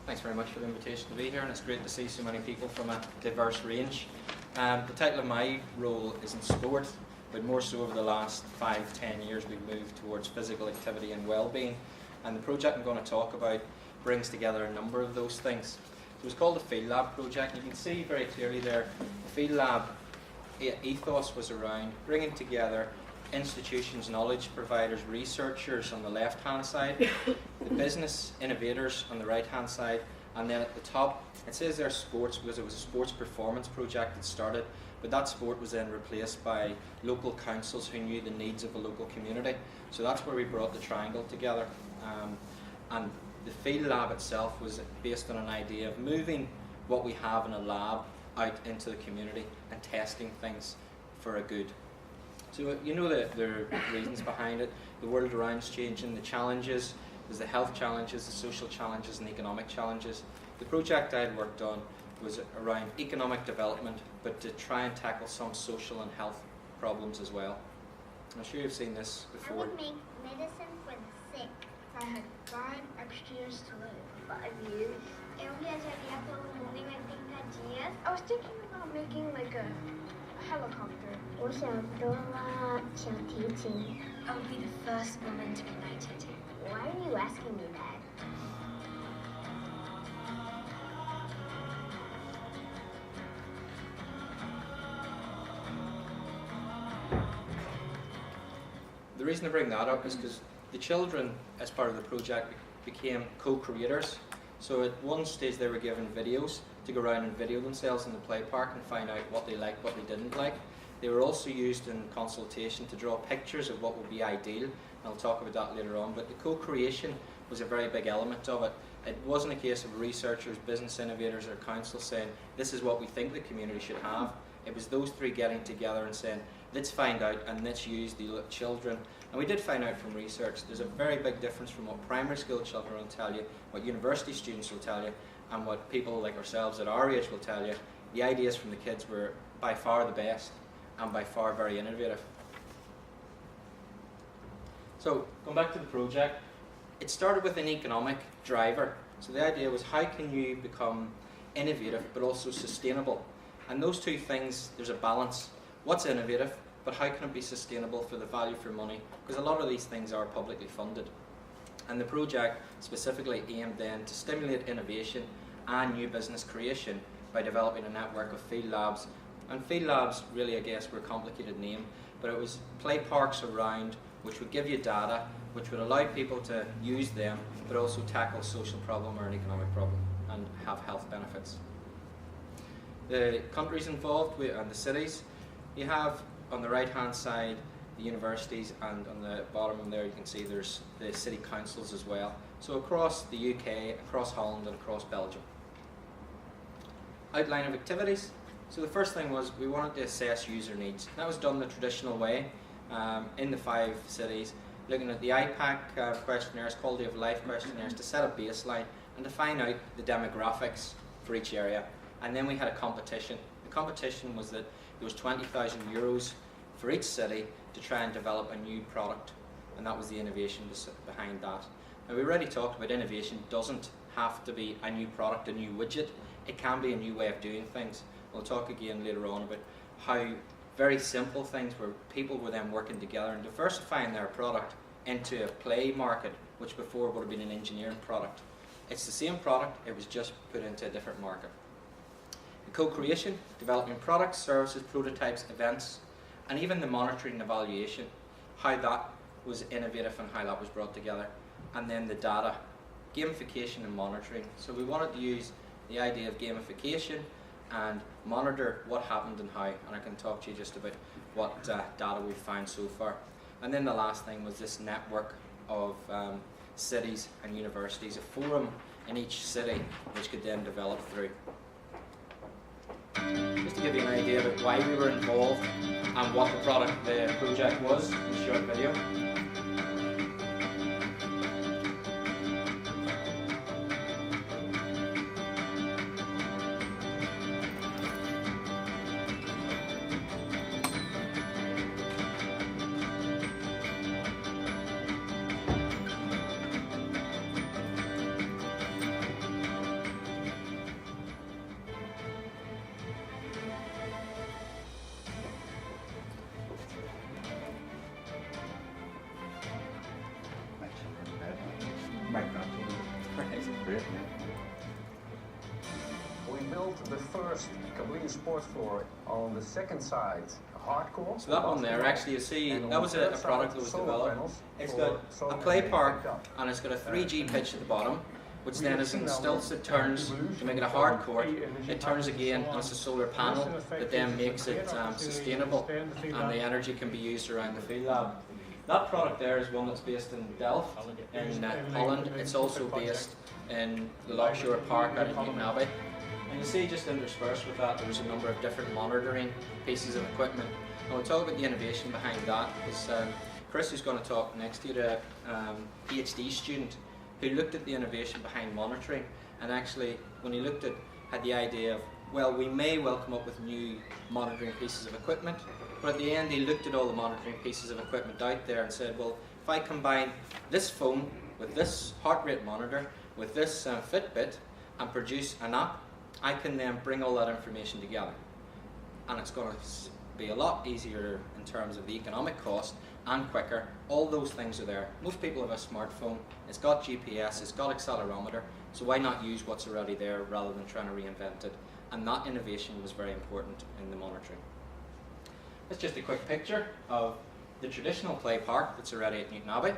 Thanks very much for the invitation to be here, and it's great to see so many people from a diverse range. The title of my role is in sport, but more so over the last 5-10 years we've moved towards physical activity and well-being. And the project I'm going to talk about brings together a number of those things. So it's called the Field Lab project. You can see very clearly there, the Field Lab ethos was around bringing together institutions, knowledge providers, researchers on the left-hand side, the business innovators on the right-hand side, and then at the top, it says there sports because it was a sports performance project that started, but that sport was then replaced by local councils who knew the needs of a local community. So that's where we brought the triangle together. And the Field Lab itself was based on an idea of moving what we have in a lab out into the community and testing things for a good. So you know the reasons behind it. The world around is changing, the challenges, there's the health challenges, the social challenges and the economic challenges. The project I had worked on was around economic development, but to try and tackle some social and health problems as well. I'm sure you've seen this before. I would make medicine for the sick. I had 5 extra years to live. 5 years. Eu viajaria pelo mundo em 80 dias. I was thinking about making like a helicopter. 我想做小提琴. I would be the first woman to be knighted. Why are you asking me that? The reason I bring that up is because the children, as part of the project, became co-creators. So at one stage they were given videos to go around and video themselves in the play park and find out what they liked, what they didn't like. They were also used in consultation to draw pictures of what would be ideal, and I'll talk about that later on. But the co-creation was a very big element of it. It wasn't a case of researchers, business innovators or council saying, this is what we think the community should have. It was those three getting together and saying, let's find out and let's use the children. And we did find out from research, there's a very big difference from what primary school children will tell you, what university students will tell you, and what people like ourselves at our age will tell you. The ideas from the kids were by far the best and by far very innovative. So, going back to the project, it started with an economic driver. So the idea was, how can you become innovative but also sustainable? And those two things, there's a balance. What's innovative, but how can it be sustainable for the value for money? Because a lot of these things are publicly funded. And the project specifically aimed then to stimulate innovation and new business creation by developing a network of field labs. And field labs really, I guess, were a complicated name, but it was play parks around which would give you data, which would allow people to use them, but also tackle a social problem or an economic problem and have health benefits. The countries involved and the cities, you have on the right hand side the universities, and on the bottom there you can see there's the city councils as well. So across the UK, across Holland and across Belgium. Outline of activities. So the first thing was we wanted to assess user needs. That was done the traditional way in the 5 cities, looking at the IPAC questionnaires, quality of life questionnaires, to set a baseline and to find out the demographics for each area. And then we had a competition. The competition was that there was €20,000 for each city to try and develop a new product, and that was the innovation behind that. Now, we already talked about innovation doesn't have to be a new product, a new widget. It can be a new way of doing things. We'll talk again later on about how very simple things where people were then working together and diversifying their product into a play market, which before would have been an engineering product. It's the same product, it was just put into a different market. The co-creation, developing products, services, prototypes, events, and even the monitoring and evaluation, how that was innovative and how that was brought together. And then the data, gamification and monitoring. So we wanted to use the idea of gamification and monitor what happened and how, and I can talk to you just about what data we've found so far. And then the last thing was this network of cities and universities, a forum in each city which could then develop through. Just to give you an idea about why we were involved and what the project was in a short video. Right. We built the first complete sports floor on the second side, hardcore. So that one there, actually, you see, that was a product that was developed. It's got a play park, and it's got a 3G pitch at the bottom, which then is in stilts. It turns to make it a hard court. It turns again, and it's a solar panel that then makes it sustainable, and the energy can be used around the field lab. That product there is one that's based in Delft, in Holland. It's also based in the Lockshore Park out in Newton Abbey. And you see just interspersed with that, there's a number of different monitoring pieces of equipment. And we'll talk about the innovation behind that, because Chris, who's going to talk next to you, a PhD student who looked at the innovation behind monitoring, and actually when he looked at, had the idea of, well, we may well come up with new monitoring pieces of equipment, but at the end he looked at all the monitoring pieces of equipment out there and said, well, if I combine this phone with this heart rate monitor, with this Fitbit, and produce an app, I can then bring all that information together. And it's going to be a lot easier in terms of the economic cost and quicker. All those things are there. Most people have a smartphone, it's got GPS, it's got accelerometer, so why not use what's already there rather than trying to reinvent it? And that innovation was very important in the monitoring. It's just a quick picture of the traditional play park that's already at Newton Abbey.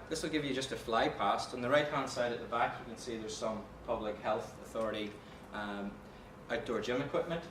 This will give you just a fly past. On the right hand side at the back you can see there's some public health authority outdoor gym equipment,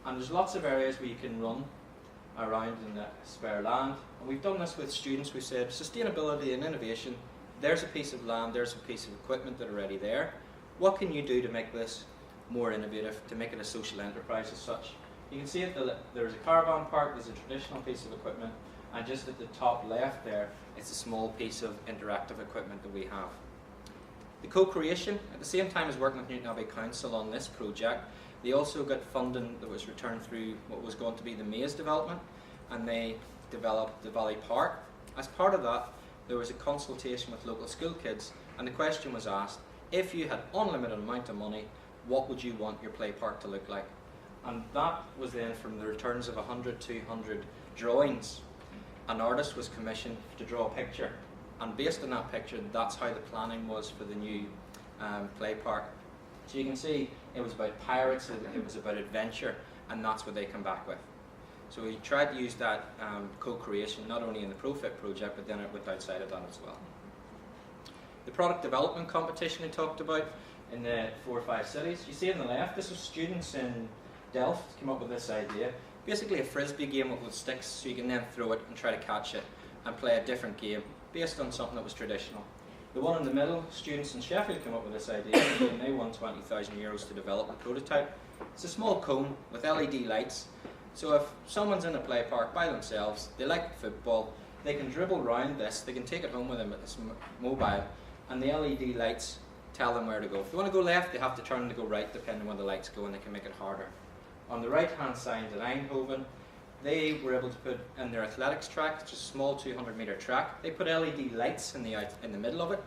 and there's lots of areas where you can run around in the spare land. And we've done this with students. We've said sustainability and innovation, there's a piece of land, there's a piece of equipment that are already there. What can you do to make this more innovative, to make it a social enterprise as such? You can see there's a caravan park, there's a traditional piece of equipment, and just at the top left there, it's a small piece of interactive equipment that we have. The co-creation, at the same time as working with Newton Abbey Council on this project, they also got funding that was returned through what was going to be the maze development, and they developed the Valley Park. As part of that, there was a consultation with local school kids, and the question was asked, if you had unlimited amount of money, what would you want your play park to look like? And that was then from the returns of 100, 200 drawings. An artist was commissioned to draw a picture, and based on that picture, that's how the planning was for the new play park. So you can see it was about pirates, it was about adventure, and that's what they come back with. So we tried to use that co-creation not only in the ProFit project, but then it went outside of that as well. The product development competition we talked about in the 4 or 5 cities. You see on the left, this was students in Delft came up with this idea. Basically a frisbee game with sticks, so you can then throw it and try to catch it and play a different game based on something that was traditional. The one in the middle, students in Sheffield came up with this idea, and they won €20,000 to develop the prototype. It's a small cone with LED lights, so if someone's in a play park by themselves, they like football, they can dribble around this, they can take it home with them at this mobile, and the LED lights tell them where to go. If they want to go left, they have to turn to go right depending on where the lights go, and they can make it harder. On the right hand side at Eindhoven, they were able to put in their athletics track, it's just a small 200-metre track, they put LED lights in the middle of it.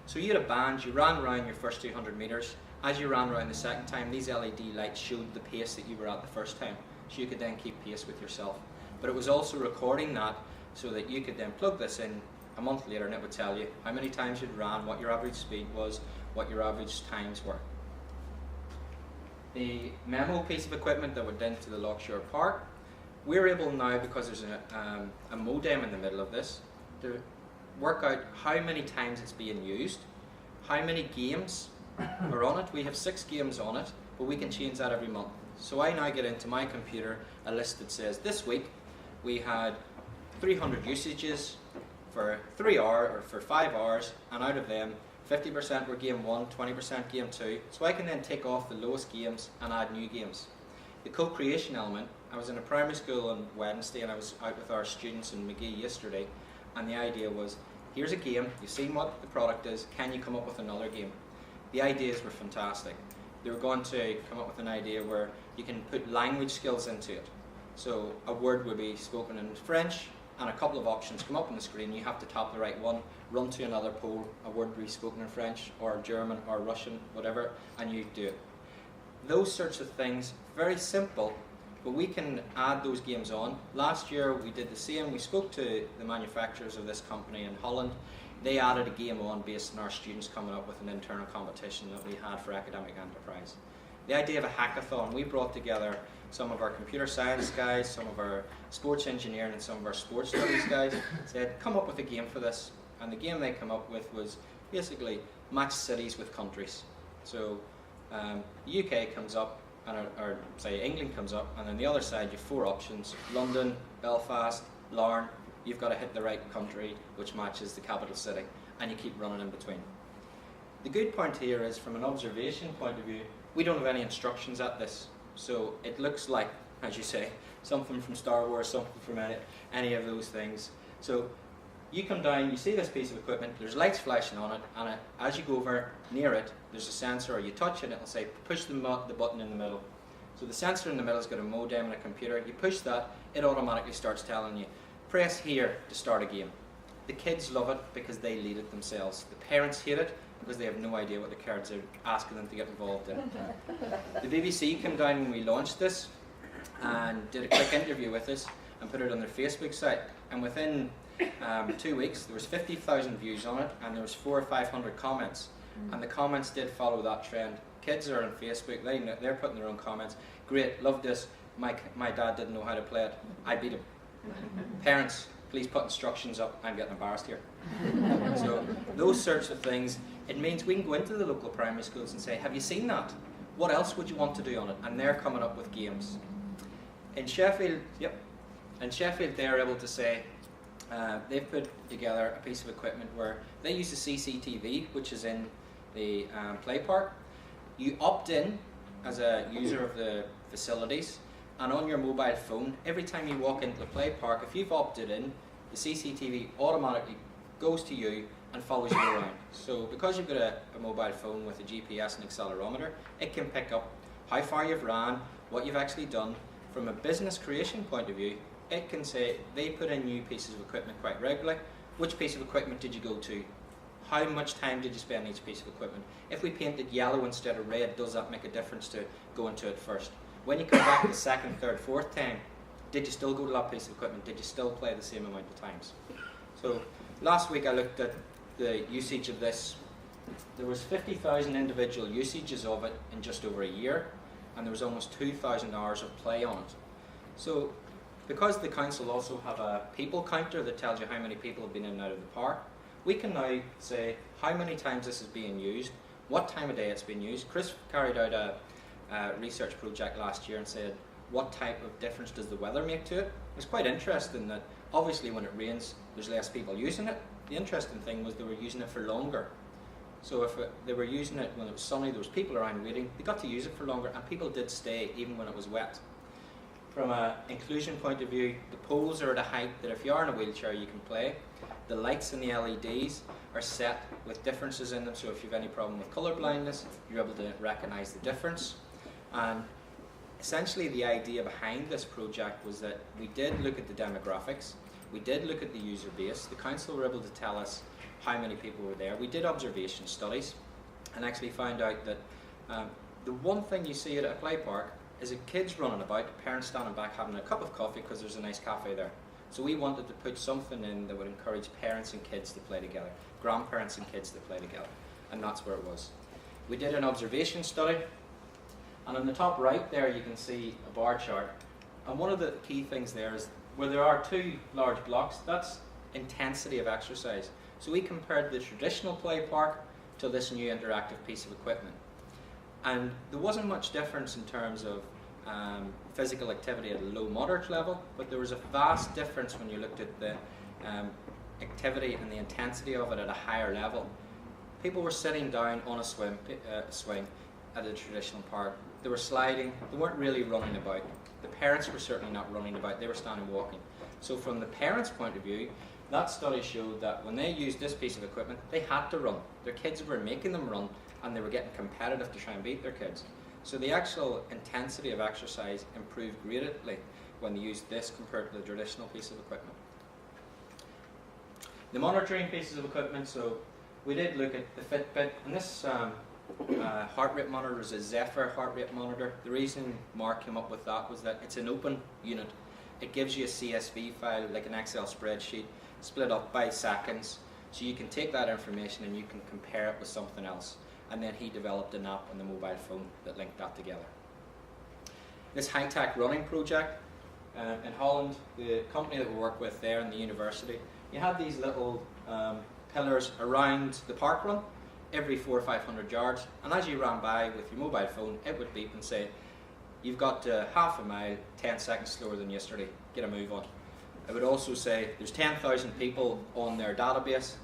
So you had a band, you ran around your first 200 metres. As you ran around the second time, these LED lights showed the pace that you were at the first time, so you could then keep pace with yourself. But it was also recording that so that you could then plug this in a month later, and it would tell you how many times you'd ran, what your average speed was, what your average times were. The memo piece of equipment that went into the Lockshore Park, we're able now, because there's a modem in the middle of this, to work out how many times it's being used, how many games are on it. We have 6 games on it, but we can change that every month. So I now get into my computer a list that says this week we had 300 usages for 3 hours or for 5 hours, and out of them 50% were game 1, 20% game 2. So I can then take off the lowest games and add new games. The co-creation element, I was in a primary school on Wednesday and I was out with our students in McGee yesterday, and the idea was, here's a game, you've seen what the product is, can you come up with another game? The ideas were fantastic. They were going to come up with an idea where you can put language skills into it. So a word would be spoken in French, and a couple of options come up on the screen. You have to tap the right one, run to another pole, a word will be spoken in French or German or Russian, whatever, and you do it. Those sorts of things, very simple, but we can add those games on. Last year we did the same. We spoke to the manufacturers of this company in Holland. they added a game on based on our students coming up with an internal competition that we had for academic enterprise. The idea of a hackathon, we brought together some of our computer science guys, some of our sports engineering and some of our sports studies guys, said come up with a game for this. And the game they come up with was basically match cities with countries. So the UK comes up, or say England comes up, and on the other side you have 4 options: London, Belfast, Larne. You've got to hit the right country which matches the capital city, and you keep running in between. The good point here is, from an observation point of view, we don't have any instructions at this. So it looks like, as you say, something from Star Wars, something from any of those things. So you come down, you see this piece of equipment, there's lights flashing on it, and as you go over near it, there's a sensor, or you touch it and it'll say push the button in the middle. So the sensor in the middle has got a modem and a computer. You push that, it automatically starts telling you, press here to start a game. The kids love it because they lead it themselves. The parents hate it because they have no idea what the cards are asking them to get involved in. The BBC came down when we launched this and did a quick interview with us and put it on their Facebook site. And within 2 weeks, there was 50,000 views on it, and there was 400 or 500 comments. And the comments did follow that trend. Kids are on Facebook, they're putting their own comments. Great, love this. My dad didn't know how to play it. I beat him. Parents, please put instructions up. I'm getting embarrassed here. So those sorts of things, it means we can go into the local primary schools and say, have you seen that? What else would you want to do on it? And they're coming up with games. In Sheffield, they're able to say, they've put together a piece of equipment where they use the CCTV, which is in the play park. You opt in as a user of the facilities, and on your mobile phone, every time you walk into the play park, if you've opted in, the CCTV automatically goes to you and follows you around. So because you've got a mobile phone with a GPS and accelerometer, it can pick up how far you've ran, what you've actually done. From a business creation point of view, it can say they put in new pieces of equipment quite regularly. Which piece of equipment did you go to? How much time did you spend on each piece of equipment? If we painted yellow instead of red, does that make a difference to going to it first? When you come back the second, third, fourth time, did you still go to that piece of equipment? Did you still play the same amount of times? So last week I looked at the usage of this. There was 50,000 individual usages of it in just over a year, and there was almost 2,000 hours of play on it. So because the council also have a people counter that tells you how many people have been in and out of the park, we can now say how many times this is being used, what time of day it's been used. Chris carried out a research project last year and said, what type of difference does the weather make to it? It's quite interesting that obviously when it rains, there's less people using it. The interesting thing was they were using it for longer. So if they were using it when it was sunny, there was people around waiting, they got to use it for longer, and people did stay even when it was wet. From an inclusion point of view, the poles are at a height that if you are in a wheelchair you can play. The lights and the LEDs are set with differences in them, so if you have any problem with colour blindness, you're able to recognise the difference. And essentially the idea behind this project was that we did look at the demographics, we did look at the user base. The council were able to tell us how many people were there. We did observation studies and actually found out that the one thing you see at a play park is kids running about, parents standing back having a cup of coffee because there's a nice cafe there. So we wanted to put something in that would encourage parents and kids to play together, grandparents and kids to play together, and that's where it was. We did an observation study, and on the top right there you can see a bar chart, and one of the key things there is where there are 2 large blocks, that's intensity of exercise. So we compared the traditional play park to this new interactive piece of equipment, and there wasn't much difference in terms of physical activity at a low moderate level, but there was a vast difference when you looked at the activity and the intensity of it at a higher level. People were sitting down on a swing at a traditional park. They were sliding, they weren't really running about. The parents were certainly not running about, they were standing walking. So from the parents' point of view, that study showed that when they used this piece of equipment, they had to run. Their kids were making them run, and they were getting competitive to try and beat their kids. So the actual intensity of exercise improved greatly when they used this compared to the traditional piece of equipment. The monitoring pieces of equipment, so we did look at the Fitbit, and this heart rate monitor is a Zephyr heart rate monitor. The reason Mark came up with that was that it's an open unit. It gives you a CSV file, like an Excel spreadsheet, split up by seconds. So you can take that information and you can compare it with something else. And then he developed an app on the mobile phone that linked that together. This high-tech running project in Holland, the company that we work with there in the university, you had these little pillars around the park run every 400 or 500 yards, and as you ran by with your mobile phone, it would beep and say, you've got half a mile, 10 seconds slower than yesterday, get a move on. It would also say, there's 10,000 people on their database.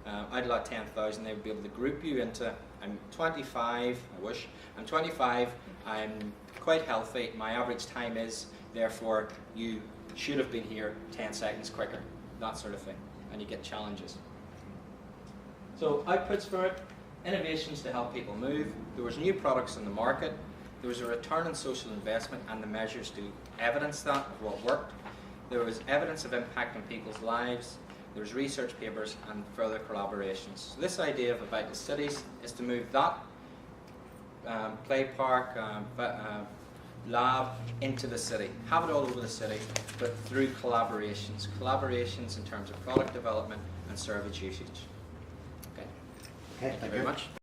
Out of that 10,000, they would be able to group you into, I'm 25, I wish, I'm 25, I'm quite healthy, my average time is, therefore you should have been here 10 seconds quicker, that sort of thing, and you get challenges. So outputs for it, innovations to help people move, there was new products in the market, there was a return on social investment and the measures to evidence that of what worked, there was evidence of impact on people's lives, there was research papers and further collaborations. So this idea of About the Cities is to move that play park, lab into the city. Have it all over the city, but through collaborations. Collaborations in terms of product development and service usage. Okay. Okay, Thank you very much.